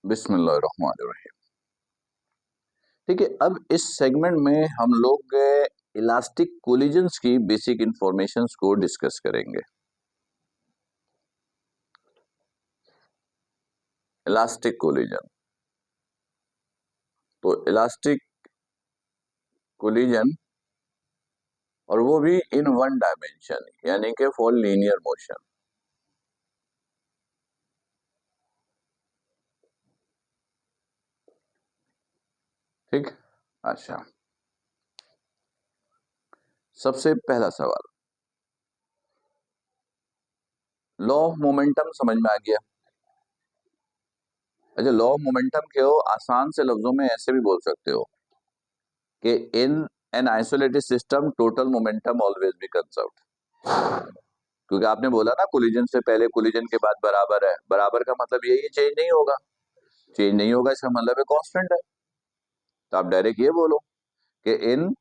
बिस्मिल्लाहिर्रहमानिर्रहीम। ठीक है, अब इस सेगमेंट में हम लोग इलास्टिक कोलिजन्स की बेसिक इंफॉर्मेशंस को डिस्कस करेंगे। इलास्टिक कोलिजन, तो इलास्टिक कोलिजन और वो भी इन वन डायमेंशन, यानी कि फॉर लीनियर मोशन। ठीक, अच्छा, सबसे पहला सवाल, लॉ ऑफ मोमेंटम समझ में आ गया? अच्छा, लॉ ऑफ मोमेंटम को आसान से लफ्जों में ऐसे भी बोल सकते हो कि in an isolated system total momentum always be conserved. क्योंकि आपने बोला ना कोलिजन से पहले कोलिजन के बाद बराबर है, बराबर का मतलब यही है चेंज नहीं होगा। चेंज नहीं होगा इसका मतलब है कांस्टेंट है। तो आप डायरेक्ट ये बोलो कि in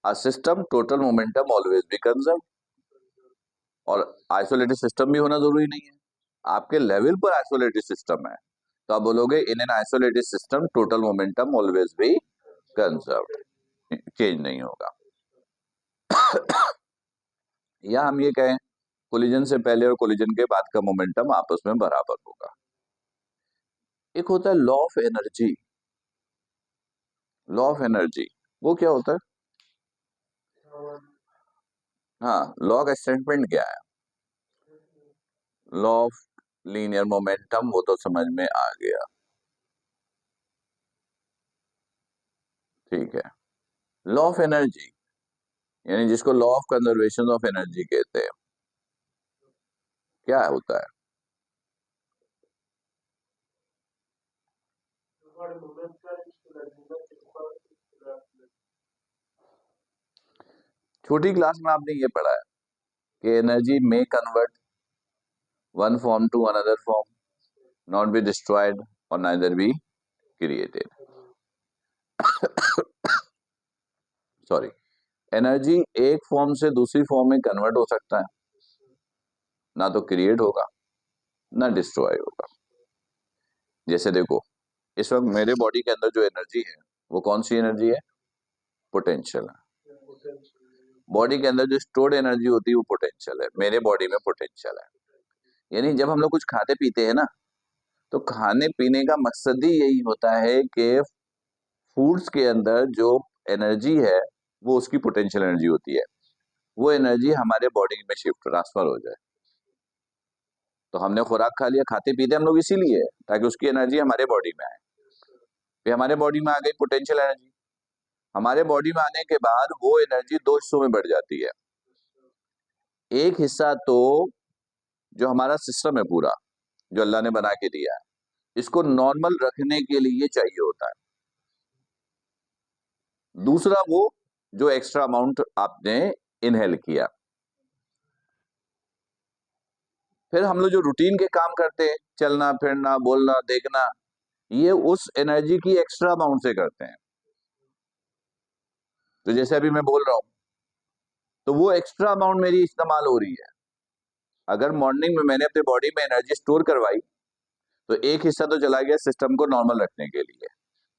a system total momentum always be conserved. और आइसोलेटेड सिस्टम भी होना जरूरी नहीं है, आपके लेवल पर आइसोलेटेड सिस्टम है तो आप बोलोगे in an isolated system total momentum always be conserved, change नहीं होगा। या हम ये कहें कोलिजन से पहले और कोलिजन के बाद का मोमेंटम आपस में बराबर होगा। एक होता है law of energy. Law of energy वो क्या होता है? हाँ, लॉ का स्टेटमेंट क्या है? लॉ ऑफ लीनियर मोमेंटम वो तो समझ में आ गया, ठीक है। लॉ ऑफ एनर्जी यानी जिसको law of conservation of energy कहते हैं, क्या होता है? छोटी क्लास में आपने ये पढ़ा है कि एनर्जी में convert one form to another form, not be destroyed और neither be created. Sorry, energy एक फॉर्म से दूसरी फॉर्म में कन्वर्ट हो सकता है, ना तो क्रिएट होगा ना डिस्ट्रॉय होगा। जैसे देखो, इस वक्त मेरे बॉडी के अंदर जो एनर्जी है वो कौन सी एनर्जी है? पोटेंशियल है। बॉडी के अंदर जो स्टोर्ड एनर्जी होती है वो पोटेंशियल है, मेरे बॉडी में पोटेंशियल है। यानी जब हम लोग कुछ खाते पीते हैं ना, तो खाने पीने का मकसद ही यही होता है कि फूड्स के अंदर जो एनर्जी है वो उसकी पोटेंशियल एनर्जी होती है, वो एनर्जी हमारे बॉडी में शिफ्ट ट्रांसफर हो जाए। तो हमने खुराक खा लिया, खाते पीते हम लोग इसीलिए ताकि उसकी एनर्जी हमारे बॉडी में आए। फिर हमारे बॉडी में आ गई पोटेंशियल एनर्जी, हमारे बॉडी में आने के बाद वो एनर्जी दो हिस्सों में बढ़ जाती है। एक हिस्सा तो जो हमारा सिस्टम है पूरा, जो अल्लाह ने बना के दिया है, इसको नॉर्मल रखने के लिए चाहिए होता है। दूसरा वो जो एक्स्ट्रा अमाउंट आपने इनहेल किया। फिर हम लोग जो रूटीन के काम करते हैं, चलना फिरना बोलना देखना, ये उस एनर्जी की एक्स्ट्रा अमाउंट से करते हैं। तो जैसे अभी मैं बोल रहा हूं तो वो एक्स्ट्रा अमाउंट मेरी इस्तेमाल हो रही है। अगर मॉर्निंग में मैंने अपने बॉडी में एनर्जी स्टोर करवाई तो एक हिस्सा तो चला गया सिस्टम को नॉर्मल रखने के लिए,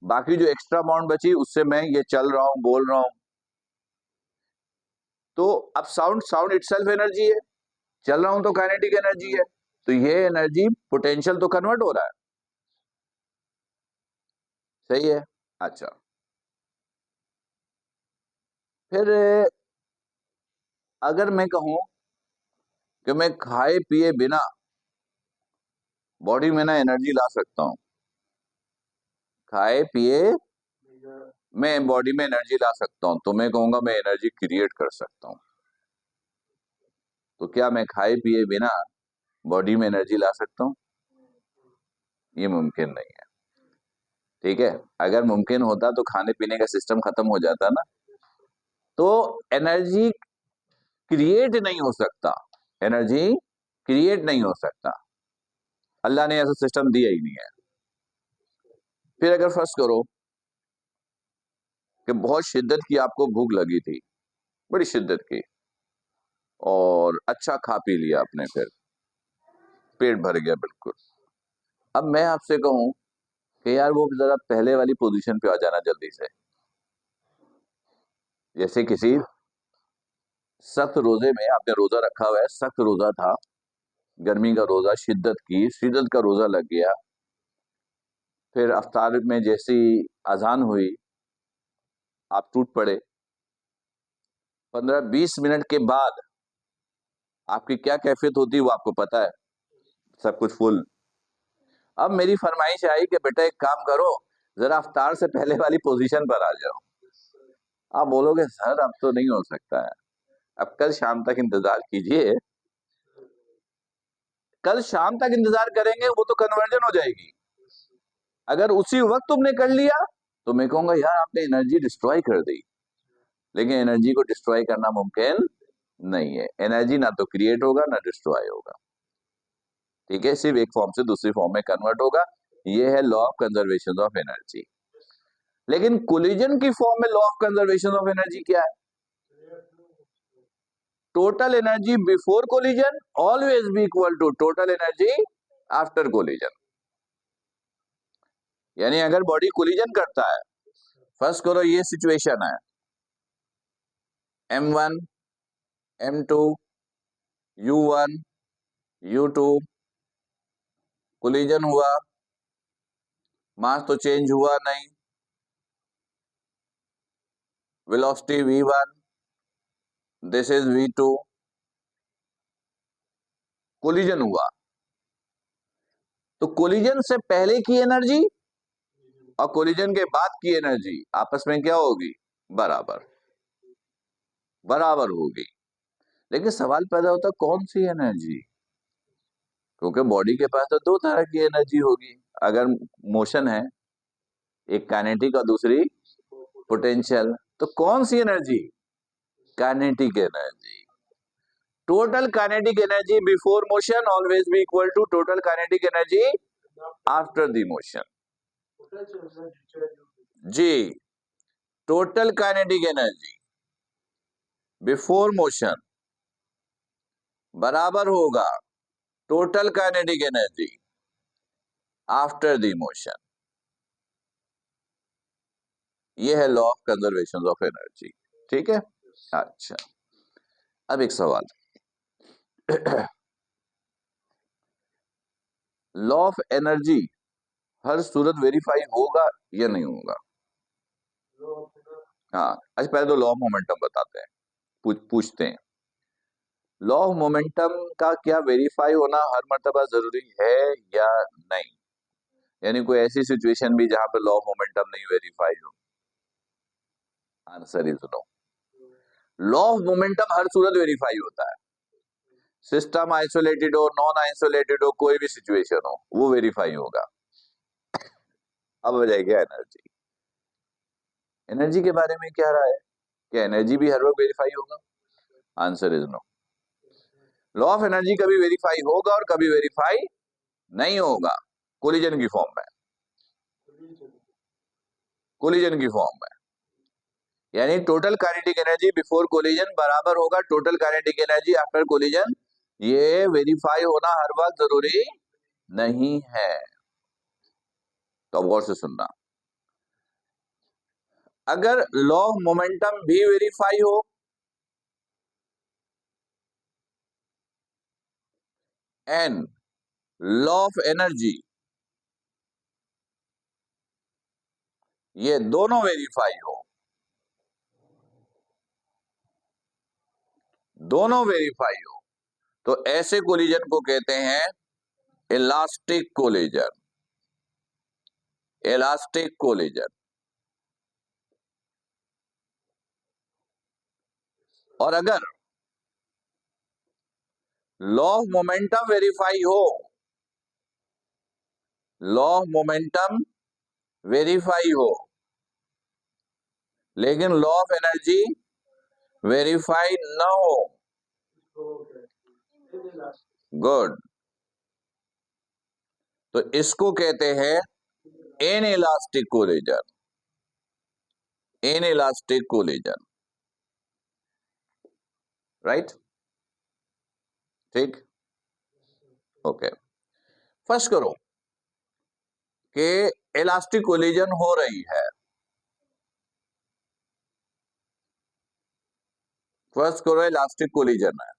बाकी जो एक्स्ट्रा अमाउंट बची उससे मैं ये चल रहा हूं बोल रहा हूं। तो अब साउंड साउंड इटसेल्फ एनर्जी है, चल रहा हूं तो काइनेटिक एनर्जी है, तो ये एनर्जी पोटेंशियल तो कन्वर्ट हो रहा है, सही है। अच्छा, फिर अगर मैं कहूं कि मैं खाए पिए बिना बॉडी में ना एनर्जी ला सकता हूं, खाए पिए मैं बॉडी में एनर्जी ला सकता हूं, तो मैं कहूंगा मैं एनर्जी क्रिएट कर सकता हूं। तो क्या मैं खाए पिए बिना बॉडी में एनर्जी ला सकता हूं? ये मुमकिन नहीं है, ठीक है। अगर मुमकिन होता तो खाने पीने का सिस्टम खत्म हो जाता ना, तो एनर्जी क्रिएट नहीं हो सकता, एनर्जी क्रिएट नहीं हो सकता, अल्लाह ने ऐसा सिस्टम दिया ही नहीं है। फिर अगर फर्ज करो कि बहुत शिद्दत की आपको भूख लगी थी, बड़ी शिद्दत की, और अच्छा खा पी लिया आपने, फिर पेट भर गया बिल्कुल, अब मैं आपसे कहूं कि यार वो जरा पहले वाली पोजीशन पे आ जाना जल्दी से, जैसे किसी सख्त रोजे में आपने रोजा रखा हुआ है, सख्त रोजा था, गर्मी का रोजा, शिद्दत का रोजा लग गया, फिर अफ्तार में जैसी अजान हुई आप टूट पड़े, 15-20 मिनट के बाद आपकी क्या कैफियत होती है वो आपको पता है, सब कुछ फुल। अब मेरी फरमाइश आई कि बेटा एक काम करो, जरा अफ्तार से पहले वाली पोजीशन पर आ जाओ। आप बोलोगे सर अब तो नहीं हो सकता है, अब कल शाम तक इंतजार कीजिए, कल शाम तक इंतजार करेंगे वो तो कन्वर्जन हो जाएगी। अगर उसी वक्त तुमने कर लिया तो मैं कहूंगा यार आपने एनर्जी डिस्ट्रॉय कर दी, लेकिन एनर्जी को डिस्ट्रॉय करना मुमकिन नहीं है। एनर्जी ना तो क्रिएट होगा ना डिस्ट्रॉय होगा, ठीक है, सिर्फ एक फॉर्म से दूसरी फॉर्म में कन्वर्ट होगा। ये है law of conservation of energy. लेकिन कोलिजन की फॉर्म में law of conservation of energy क्या है? Total energy before collision always be equal to total energy after collision. यानी अगर बॉडी कोलिजन करता है, फर्स्ट करो ये सिचुएशन है, M1 M2 U1 U2, collision हुआ, मास तो चेंज हुआ नहीं, velocity V1, this is V2, collision हुआ। तो कोलिजन से पहले की एनर्जी और कोलिजन के बाद की एनर्जी आपस में क्या होगी? बराबर, बराबर होगी। लेकिन सवाल पैदा होता कौन सी एनर्जी, क्योंकि बॉडी के पास तो दो तरह की एनर्जी होगी। अगर मोशन है, एक काइनेटिक और दूसरी पोटेंशियल, तो कौन सी energy? Kinetic energy. Total kinetic energy before motion always be equal to total kinetic energy after the motion. जी, total kinetic energy before motion बराबर होगा total kinetic energy after the motion. ये है law of conservation of energy, ठीक है। अच्छा, अब एक सवाल, लॉ ऑफ एनर्जी हर सूरत वेरीफाई होगा या नहीं होगा? हाँ, अच्छा पहले तो लॉ ऑफ मोमेंटम बताते हैं, पूछते हैं लॉ ऑफ मोमेंटम का क्या वेरीफाई होना हर मर्तबा जरूरी है या नहीं? यानी कोई ऐसी सिचुएशन भी जहां पर लॉ ऑफ मोमेंटम नहीं वेरीफाई हो? Answer is no. Law of momentum हर सूरत वेरीफाई होता है, सिस्टम आइसोलेटेड हो, नॉन आइसोलेटेड हो, कोई भी सिचुएशन हो वो वेरीफाई होगा। अब हो जाएगा एनर्जी। एनर्जी के बारे में क्या राय है, क्या एनर्जी भी हर वक्त वेरीफाई होगा? Answer is no. Law of energy कभी वेरीफाई होगा और कभी वेरीफाई नहीं होगा, कोलिजन की फॉर्म में, कोलिजन की फॉर्म में। यानी total kinetic energy before collision बराबर होगा total kinetic energy after collision. ये वेरीफाई होना हर वक्त जरूरी नहीं है। तो अब गौर से सुनना, अगर लॉ ऑफ मोमेंटम भी वेरीफाई हो एंड लॉ ऑफ एनर्जी, ये दोनों वेरीफाई हो, दोनों वेरीफाई हो, तो ऐसे कोलिजन को कहते हैं इलास्टिक कोलिजन, इलास्टिक कोलिजन। और अगर लॉ ऑफ मोमेंटम वेरीफाई हो, लॉ ऑफ मोमेंटम वेरीफाई हो, लेकिन लॉ ऑफ एनर्जी वेरीफाई न हो, गुड, तो इसको कहते हैं inelastic collision, inelastic collision, right, ठीक, ओके। फर्स्ट करो कि इलास्टिक कोलिजन हो रही है। फर्स्ट करो इलास्टिक कोलिजन है,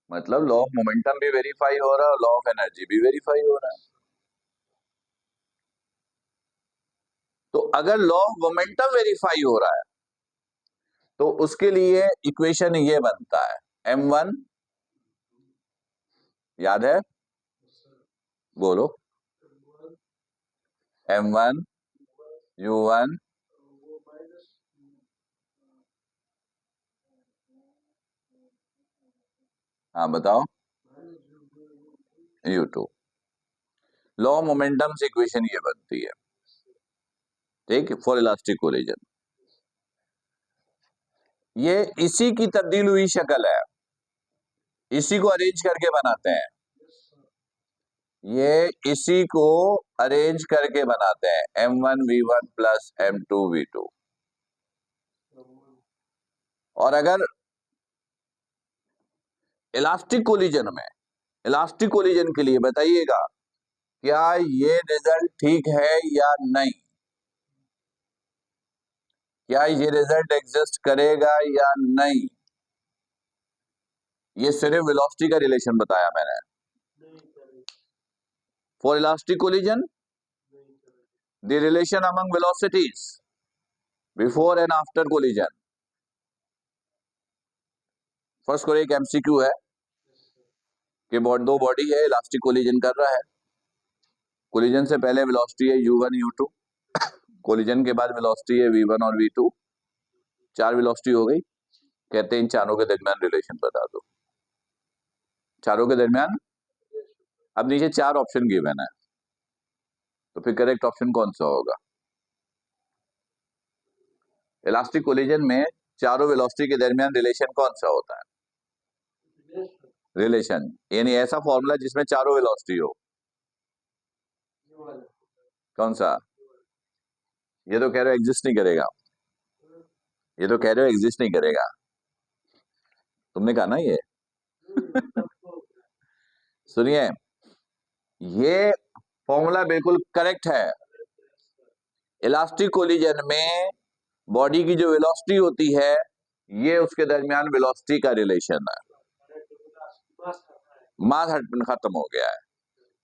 मतलब लॉ ऑफ मोमेंटम भी वेरीफाई हो रहा है और लॉ ऑफ एनर्जी भी वेरीफाई हो रहा है। तो अगर लॉ ऑफ मोमेंटम वेरीफाई हो रहा है तो उसके लिए इक्वेशन ये बनता है, m1 याद है, बोलो, m1 u1 हाँ बताओ u2। लॉ ऑफ मोमेंटम से इक्वेशन ये बनती है, ठीक, फॉर इलास्टिक कोलिजन। ये इसी की तब्दील हुई शक्ल है, इसी को अरेंज करके बनाते हैं, ये इसी को अरेंज करके बनाते हैं, m1v1 प्लस m2v2। और अगर इलास्टिक कोलिजन में, इलास्टिक कोलिजन के लिए बताइएगा क्या ये रिजल्ट ठीक है या नहीं, क्या ये रिजल्ट एग्जिस्ट करेगा या नहीं। ये सिर्फ वेलोसिटी का रिलेशन बताया मैंने। For elastic collision the relation among velocities before and after collision. First करो एक एमसीक्यू है कि दो बॉडी है, इलास्टिक कोलिजन कर रहा है, कोलिजन से पहले वेलोसिटी है u1 u2, कोलिजन के बाद वेलोसिटी है v1 और v2, चार वेलोसिटी हो गई। कहते हैं इन चारों के दरमियान रिलेशन बता दो, चारों के दरमियान। अब नीचे चार ऑप्शन गिवन है, तो फिर करेक्ट ऑप्शन कौन सा होगा। इलास्टिक कोलिजन में चारों वेलोसिटी के दरमियान रिलेशन कौन सा होता है, रिलेशन, यानी ऐसा फॉर्मूला जिसमें चारों वेलोसिटी हो, कौन सा। ये तो कह रहे हो एग्जिस्ट नहीं करेगा, ये तो कह रहे हो एग्जिस्ट नहीं करेगा, तुमने कहा ना ये सुनिए, ये फॉर्मूला बिल्कुल करेक्ट है। इलास्टिक कोलिजन में बॉडी की जो वेलोसिटी होती है ये उसके दरमियान वेलोसिटी का रिलेशन है, मास खत्म हो गया है,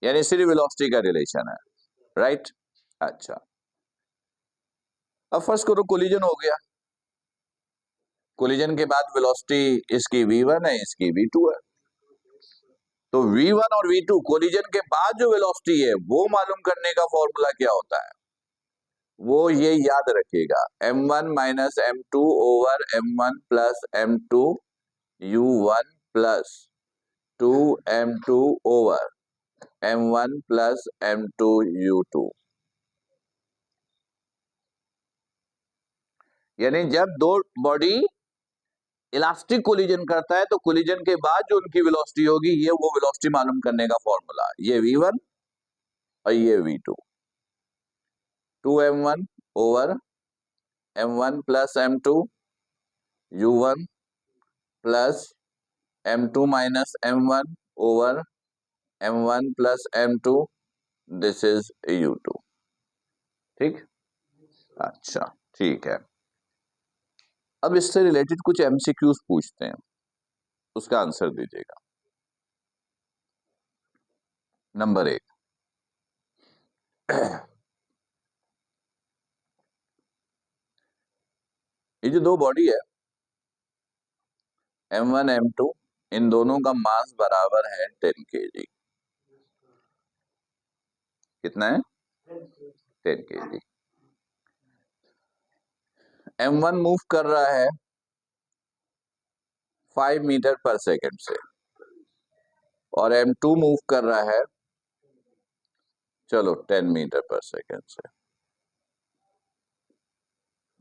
यानी सिर्फ वेलोसिटी का रिलेशन है, राइट। अच्छा, अब फर्स्ट करो कोलिजन हो गया, कोलिजन के बाद वेलोसिटी इसकी v1 है, इसकी v2 है, तो v1 और v2 कोलिजन के बाद जो वेलोसिटी है वो मालूम करने का फॉर्मूला क्या होता है, वो ये याद रखिएगा, m1 minus m2 over m1 plus m2 u1 plus 2m2 over m1 plus m2 u2। यानी जब दो बॉडी इलास्टिक कोलिजन करता है तो कोलिजन के बाद जो उनकी वेलोसिटी होगी ये वो वेलोसिटी मालूम करने का फॉर्मूला, ये v1 और ये v2, 2m1 over m1 plus m2 u1 plus m2 minus m1 over m1 plus m2, this is u2, ठीक। अच्छा ठीक है, अब इससे रिलेटेड कुछ एमसीक्यूज पूछते हैं, उसका आंसर दीजिएगा। नंबर 1, ये जो दो बॉडी है m1 m2, इन दोनों का मास बराबर है 10 kg। कितना है, 10 kg। m1 मूव कर रहा है 5 मीटर पर सेकेंड से और m2 मूव कर रहा है चलो 10 मीटर पर सेकेंड से।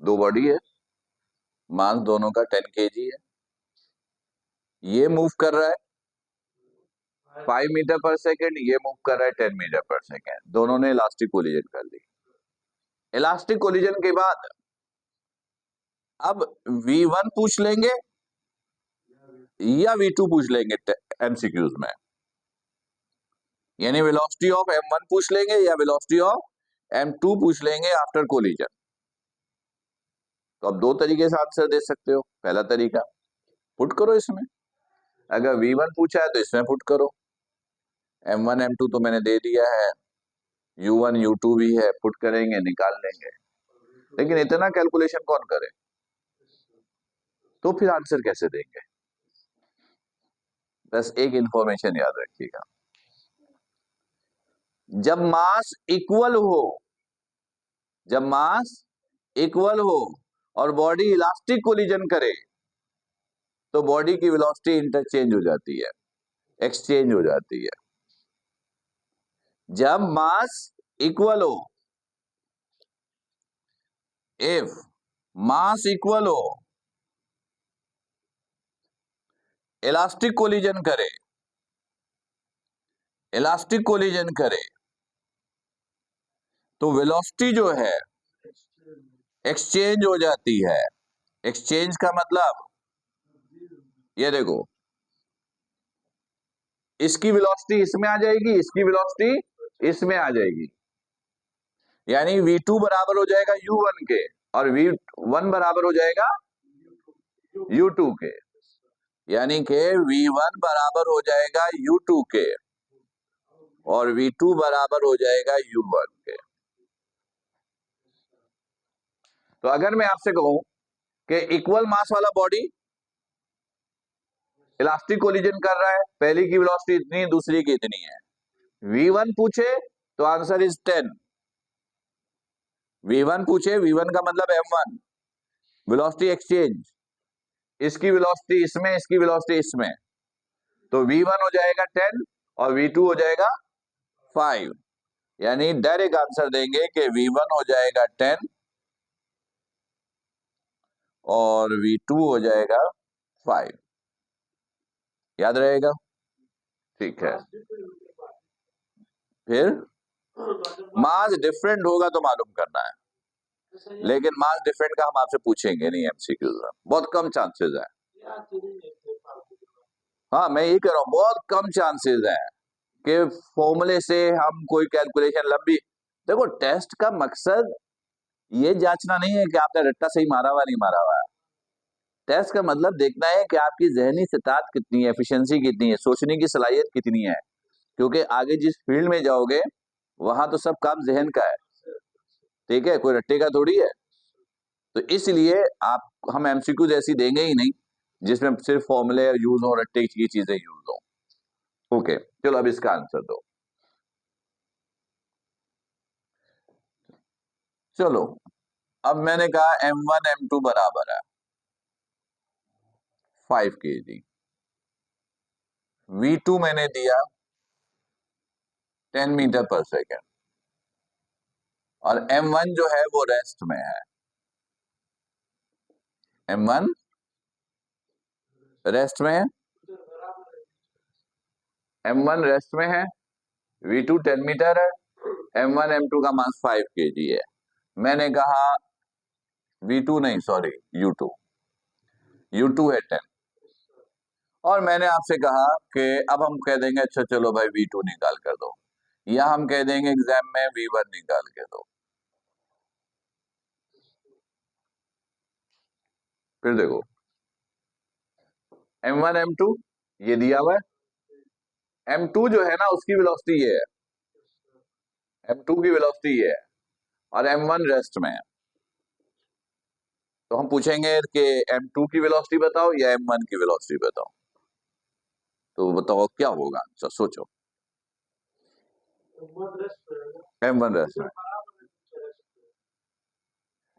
दो बॉडी है, मास दोनों का 10 kg है, ये मूव कर रहा है 5 मीटर पर सेकेंड, ये मूव कर रहा है 10 मीटर पर सेकेंड, दोनों ने इलास्टिक कोलिजन कर ली। इलास्टिक कोलिजन के बाद अब v1 पूछ लेंगे या v2 पूछ लेंगे एमसीक्यूज में। यानी वेलोसिटी ऑफ m1 पूछ लेंगे या वेलोसिटी ऑफ m2 पूछ लेंगे आफ्टर कोलिजन। तो अब दो तरीके से आंसर दे सकते हो। पहला तरीका, पुट करो इसमें, अगर v1 पूछा है तो इसमें पुट करो, m1 m2 तो मैंने दे दिया है, u1 u2 भी है, पुट करेंगे निकाल लेंगे। लेकिन इतना कैलकुलेशन कौन करे, तो फिर आंसर कैसे देंगे। बस एक इंफॉर्मेशन याद रखिएगा, जब मास इक्वल हो, जब मास इक्वल हो और बॉडी इलास्टिक कोलिजन करे तो बॉडी की वेलोसिटी इंटरचेंज हो जाती है, एक्सचेंज हो जाती है। जब मास इक्वल हो, इफ मास इक्वल हो, इलास्टिक कोलिजन करे, इलास्टिक कोलिजन करे तो वेलोसिटी जो है एक्सचेंज हो जाती है। एक्सचेंज का मतलब, ये देखो, इसकी वेलोसिटी इसमें आ जाएगी, इसकी वेलोसिटी इसमें आ जाएगी, यानी v2 बराबर हो जाएगा u1 के और v1 बराबर हो जाएगा u2 के, यानी कि v1 बराबर हो जाएगा u2 के और v2 बराबर हो जाएगा u1 के। तो अगर मैं आपसे कहूं कि इक्वल मास वाला बॉडी इलास्टिक कोलिजन कर रहा है, पहली की वेलोसिटी इतनी, दूसरी की इतनी है, v1 पूछे तो आंसर इज 10। v1 पूछे, v1 का मतलब m1, वेलोसिटी एक्सचेंज, इसकी वेलोसिटी इसमें, इसकी वेलोसिटी इसमें, तो v1 हो जाएगा 10 और v2 हो जाएगा 5, यानी डायरेक्ट आंसर देंगे कि v1 हो जाएगा 10 और v2 हो जाएगा 5। याद रहेगा? ठीक है। फिर मास डिफरेंट होगा तो मालूम करना है, लेकिन मास डिफरेंट का हम आपसे पूछेंगे नहीं एमसीक्यूज में, बहुत कम चांसेस है। हाँ, मैं ये कह रहा हूँ बहुत कम चांसेस है कि फॉर्मूले से हम कोई कैलकुलेशन लंबी। देखो, टेस्ट का मकसद ये जांचना नहीं है कि आपने रट्टा सही मारा हुआ नहीं मारा हुआ है। टेस्ट का मतलब देखना है कि आपकी जहनी सताहत कितनी है, एफिशिएंसी कितनी है, सोचने की सलाहियत कितनी है, क्योंकि आगे जिस फील्ड में जाओगे वहां तो सब काम जहन का है, ठीक है, कोई रट्टे का थोड़ी है। तो इसलिए आप, हम एमसीक्यूज ऐसी देंगे ही नहीं जिसमें सिर्फ फॉर्मूले यूज हो, रट्टे की चीजें यूज हो। ओके, चलो अब इसका आंसर दो। चलो, अब मैंने कहा m1 m2 बराबर है 5 kg, v2 मैंने दिया 10 मीटर पर सेकेंड और m1 जो है वो रेस्ट में है, m1 रेस्ट में है, m1 रेस्ट में है, v2 10 मीटर है, m1 m2 का मास 5 kg है। मैंने कहा v2 नहीं, सॉरी, u2, u2 है 10, और मैंने आपसे कहा कि अब हम कह देंगे अच्छा चलो भाई v2 निकाल कर दो, या हम कह देंगे एग्जाम में v1 निकाल के दो। फिर देखो, m1 m2 ये दिया हुआ है, m2 जो है ना उसकी वेलोसिटी ये है, m2 की वेलोसिटी ये है और m1 रेस्ट में है। तो हम पूछेंगे कि m2 की वेलोसिटी बताओ या m1 की वेलोसिटी बताओ, तो बताओ क्या होगा आंसर, सोचो। m1 रेस्ट में,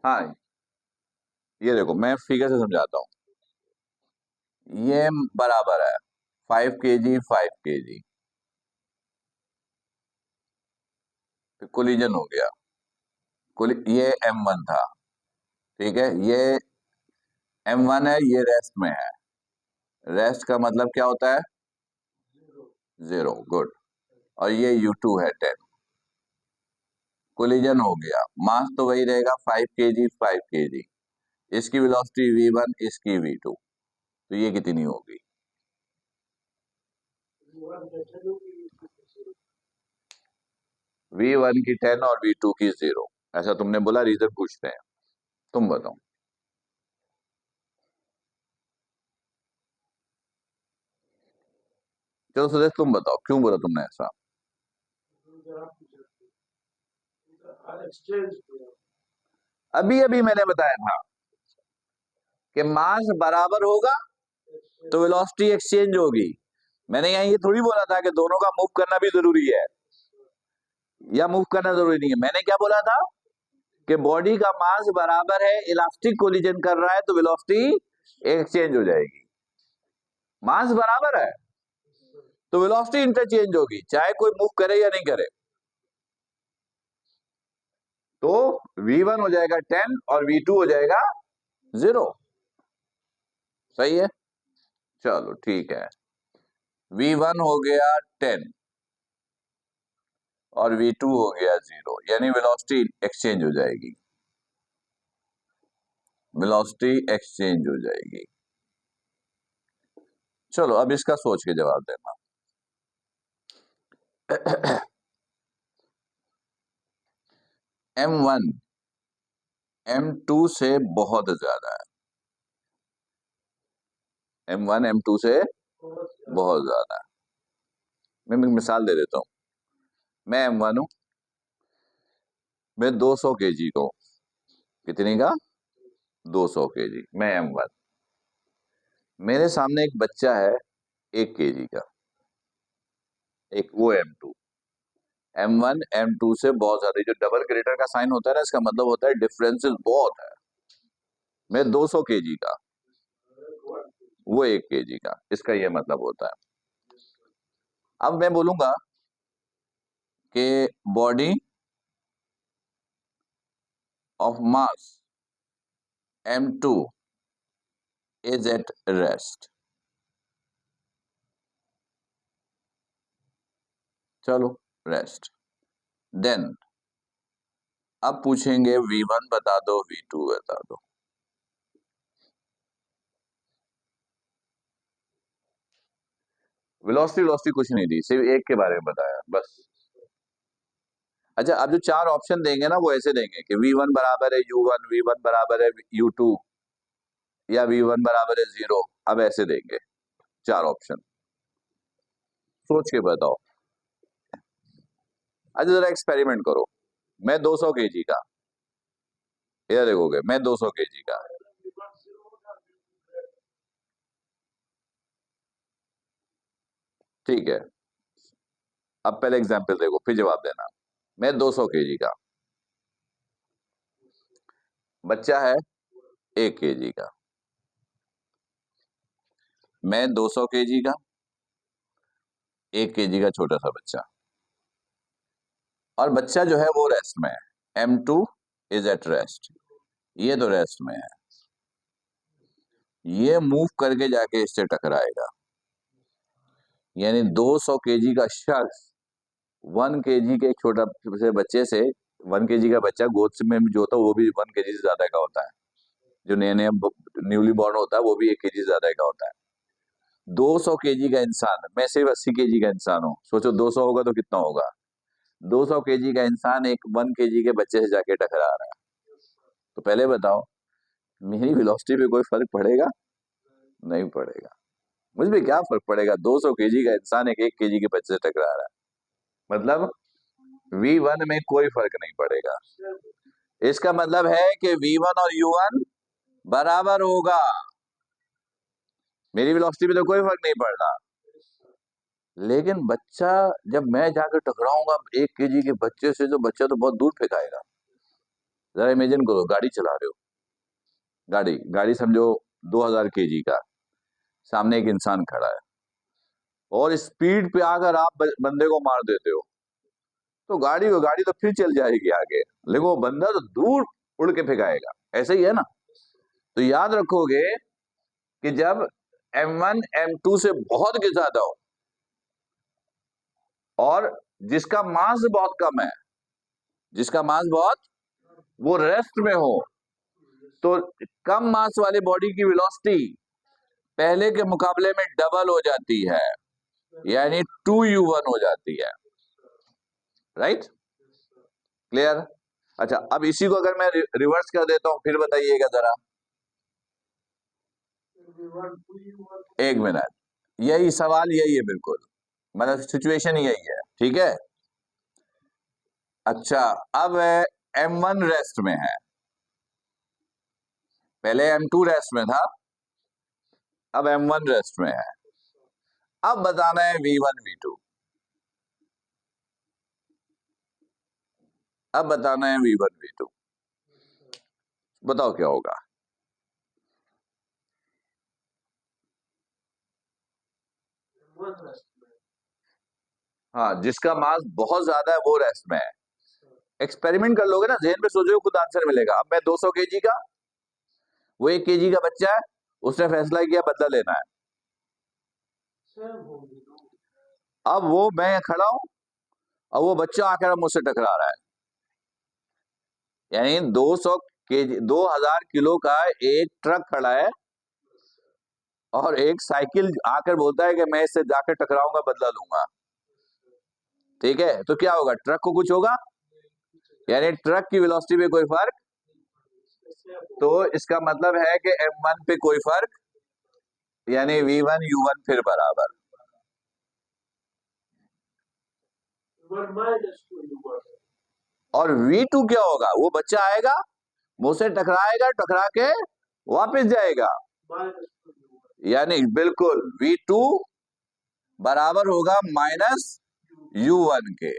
हाँ, ये देखो मैं फिगर से समझाता हूँ, ये बराबर है 5 kg 5 kg, फिर कोलिजन हो गया, ये m1 था, ठीक है, ये m1 है, ये रेस्ट में है, रेस्ट का मतलब क्या होता है, 0, गुड, और ये u2 है 10, कोलिजन हो गया, मास तो वही रहेगा 5 kg 5 kg, इसकी वेलोसिटी v1, इसकी v2, तो ये कितनी होगी, V1 की 10 और V2 की 0, ऐसा तुमने बोला, रीजन पूछते हैं, तुम बताओ। चलो सुदेश तुम बताओ, क्यों बोला तुमने ऐसा? अभी अभी मैंने बताया था कि मास बराबर होगा तो वेलोसिटी एक्सचेंज होगी। मैंने यहाँ ये थोड़ी बोला था कि दोनों का मूव करना भी जरूरी है या मूव करना जरूरी नहीं है। मैंने क्या बोला था कि बॉडी का मास बराबर है, इलास्टिक कोलिजन कर रहा है तो वेलोसिटी एक्सचेंज हो जाएगी। मास बराबर है तो वेलोसिटी इंटरचेंज होगी, चाहे कोई मूव करे या नहीं करे। तो V1 हो जाएगा 10 और V2 हो जाएगा 0। सही है, चलो ठीक है। V1 हो गया 10 और V2 हो गया 0, यानी वेलोसिटी एक्सचेंज हो जाएगी, वेलोसिटी एक्सचेंज हो जाएगी। चलो अब इसका सोच के जवाब देना। M1 M2 से बहुत ज्यादा है, M1 M2 से बहुत ज्यादा है। मैं एक मिसाल दे देता हूं। मैं M1 हूं, मैं 200 kg का हूं। कितनी का? 200 kg। मैं M1। मेरे सामने एक बच्चा है 1 kg का, एक वो M2। M1 M2 से बहुत ज्यादा, जो डबल क्रेटर का साइन होता है ना, इसका मतलब होता है डिफरेंसेस बहुत है। मैं 200 kg का, वो 1 kg का, इसका ये मतलब होता है। अब मैं बोलूंगा कि body of mass M2 is at rest. चलो रेस्ट। देन अब पूछेंगे V1 बता दो, V2 बता दो। वेलोसिटी वेलोसिटी कुछ नहीं दी, सिर्फ एक के बारे में बताया बस। अच्छा, अब जो चार ऑप्शन देंगे ना वो ऐसे देंगे कि V1 बराबर है U1, V1 बराबर है U2 या V1 बराबर है 0। अब ऐसे देंगे चार ऑप्शन, सोच के बताओ। अच्छा जरा एक्सपेरिमेंट करो। मैं 200 kg का, ये देखोगे मैं 200 kg का। ठीक है, अब पहले एग्जाम्पल देखो फिर जवाब देना। मैं 200 kg का, बच्चा है 1 kg का। मैं 200 kg का, 1 kg का छोटा सा बच्चा, और बच्चा जो है वो रेस्ट में है। M2 इज एट रेस्ट, ये तो रेस्ट में है। ये मूव करके जाके इससे टकराएगा, यानी 200 kg का शख्स 1 kg के एक छोटा से बच्चे से, 1 kg का बच्चा गोद से में जो होता है वो भी 1 kg से ज्यादा का होता है। जो नया नया न्यूली बॉर्न होता है वो भी 1 kg से ज्यादा का होता है। 200 kg का इंसान, मैं सिर्फ 80 kg का इंसान हूँ, सोचो 200 होगा तो कितना होगा। 200 kg का इंसान एक 1 kg के बच्चे से जाके टकरा रहा है, तो पहले बताओ मेरी वेलोसिटी पे कोई फर्क पड़ेगा? नहीं पड़ेगा। मुझ पे क्या फर्क पड़ेगा? 200 kg का इंसान एक 1 kg के बच्चे से टकरा रहा है, मतलब V1 में कोई फर्क नहीं पड़ेगा। इसका मतलब है कि V1 और U1 बराबर होगा, मेरी वेलोसिटी पे तो कोई फर्क नहीं पड़ रहा। लेकिन बच्चा, जब मैं जाकर टकराऊंगा 1 kg के बच्चे से, तो बच्चा तो बहुत दूर फेंकाएगा। जरा इमेजिन करो, गाड़ी चला रहे हो, गाड़ी गाड़ी समझो 2000 kg का, सामने एक इंसान खड़ा है और स्पीड पे आकर आप बंदे को मार देते हो, तो गाड़ी तो फिर चल जाएगी आगे, लेकिन वो बंदा तो दूर उड़ के फेंकाएगा। ऐसे ही है ना? तो याद रखोगे कि जब M1 M2 से बहुत ज्यादा हो और जिसका मास बहुत कम है, जिसका मास बहुत, वो रेस्ट में हो, तो कम मास वाले बॉडी की वेलोसिटी पहले के मुकाबले में डबल हो जाती है, यानी 2U1 हो जाती है। राइट? क्लियर? अच्छा, अब इसी को अगर मैं रिवर्स कर देता हूं, फिर बताइएगा जरा, एक मिनट, यही सवाल यही है बिल्कुल, मतलब सिचुएशन यही है, ठीक है? अच्छा, अब M1 रेस्ट में है, पहले M2 रेस्ट में था, अब M1 रेस्ट में है। अब बताना है V1 V2, अब बताना है V1 V2, बताओ क्या होगा? हाँ, जिसका मास बहुत ज्यादा है वो रेस्ट में है। एक्सपेरिमेंट कर लोगे ना, जहन में सोचोगे खुद आंसर मिलेगा। अब मैं 200 केजी का, वो 1 केजी का बच्चा है, उसने फैसला किया बदला लेना है। अब वो, मैं खड़ा हूं, अब वो बच्चा आकर मुझसे टकरा रहा है, यानी 200 केजी, 2000 किलो का एक ट्रक खड़ा है, और एक साइकिल आकर बोलता है कि मैं इससे जाकर टकराऊंगा, बदला लूंगा। ठीक है, तो क्या होगा? ट्रक को कुछ होगा, यानी ट्रक की वेलोसिटी पे कोई फर्क, तो इसका मतलब है कि M1 पे कोई फर्क, यानी V1 U1 फिर बराबर। और V2 क्या होगा? वो बच्चा आएगा, मुझसे टकराएगा, टकरा के वापस जाएगा, यानी बिल्कुल V2 बराबर होगा -U1 के,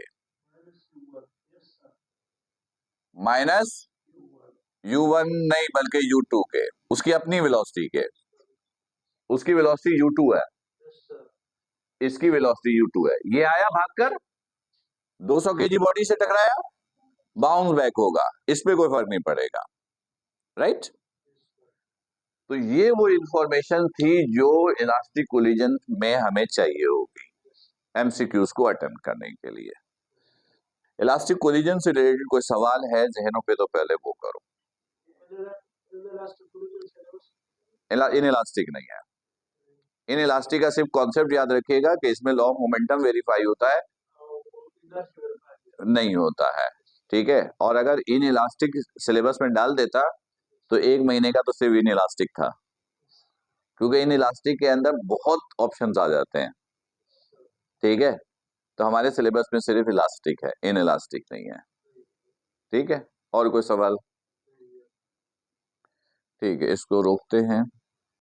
-U1 नहीं बल्कि U2 के, उसकी अपनी वेलोसिटी के, उसकी वेलोसिटी U2 है, इसकी वेलोसिटी U2 है। ये आया भागकर, 200 केजी बॉडी से टकराया, बाउंस बैक होगा, इस पे कोई फर्क नहीं पड़ेगा, राइट? तो ये वो इंफॉर्मेशन थी जो इलास्टिक कोलिजन में हमें चाहिए होगी एमसीक्यूज को अटेम्प्ट करने के लिए। इलास्टिक कोलिजन से रिलेटेड कोई सवाल है जहनों पे तो पहले वो करो। इन इलास्टिक नहीं है, इन इलास्टिक का सिर्फ कॉन्सेप्ट याद रखिएगा कि इसमें लॉ ऑफ मोमेंटम वेरीफाई होता है, नहीं होता है, ठीक है? और अगर इन इलास्टिक सिलेबस में डाल देता तो 1 महीने का तो सिर्फ इन इलास्टिक था, क्योंकि इन इलास्टिक के अंदर बहुत ऑप्शंस आ जाते हैं, ठीक है? तो हमारे सिलेबस में सिर्फ इलास्टिक है, इन इलास्टिक नहीं है, ठीक है? और कोई सवाल? ठीक है, इसको रोकते हैं।